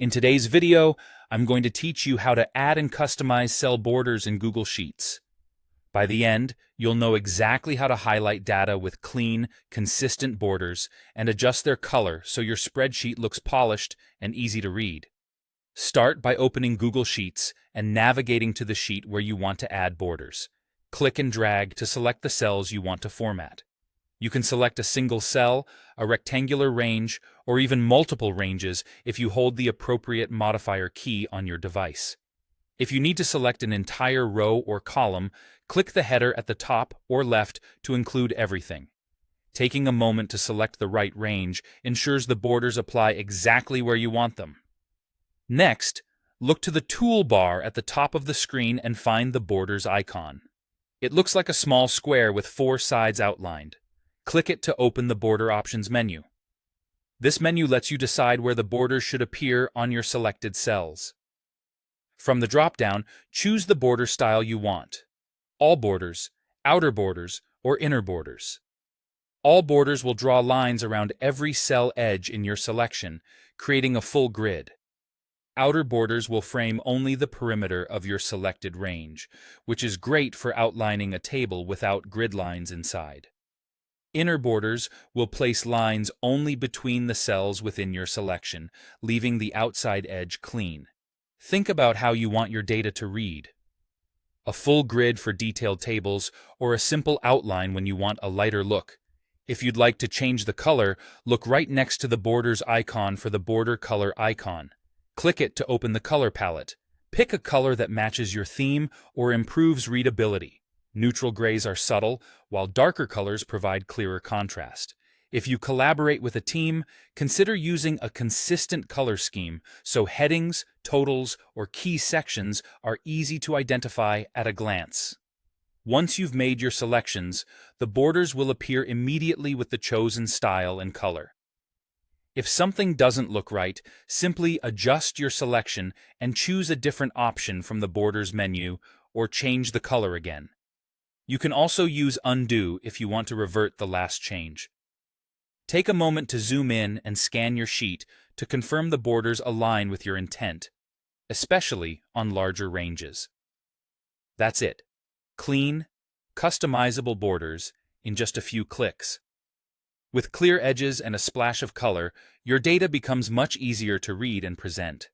In today's video, I'm going to teach you how to add and customize cell borders in Google Sheets. By the end, you'll know exactly how to highlight data with clean, consistent borders and adjust their color so your spreadsheet looks polished and easy to read. Start by opening Google Sheets and navigating to the sheet where you want to add borders. Click and drag to select the cells you want to format. You can select a single cell, a rectangular range, or even multiple ranges if you hold the appropriate modifier key on your device. If you need to select an entire row or column, click the header at the top or left to include everything. Taking a moment to select the right range ensures the borders apply exactly where you want them. Next, look to the toolbar at the top of the screen and find the Borders icon. It looks like a small square with 4 sides outlined. Click it to open the Border Options menu. This menu lets you decide where the borders should appear on your selected cells. From the drop-down, choose the border style you want: all borders, outer borders, or inner borders. All borders will draw lines around every cell edge in your selection, creating a full grid. Outer borders will frame only the perimeter of your selected range, which is great for outlining a table without grid lines inside. Inner borders will place lines only between the cells within your selection, leaving the outside edge clean. Think about how you want your data to read: a full grid for detailed tables, or a simple outline when you want a lighter look. If you'd like to change the color, look right next to the Borders icon for the Border Color icon. Click it to open the color palette. Pick a color that matches your theme or improves readability. Neutral grays are subtle, while darker colors provide clearer contrast. If you collaborate with a team, consider using a consistent color scheme so headings, totals, or key sections are easy to identify at a glance. Once you've made your selections, the borders will appear immediately with the chosen style and color. If something doesn't look right, simply adjust your selection and choose a different option from the Borders menu, or change the color again. You can also use Undo if you want to revert the last change. Take a moment to zoom in and scan your sheet to confirm the borders align with your intent, especially on larger ranges. That's it. Clean, customizable borders in just a few clicks. With clear edges and a splash of color, your data becomes much easier to read and present.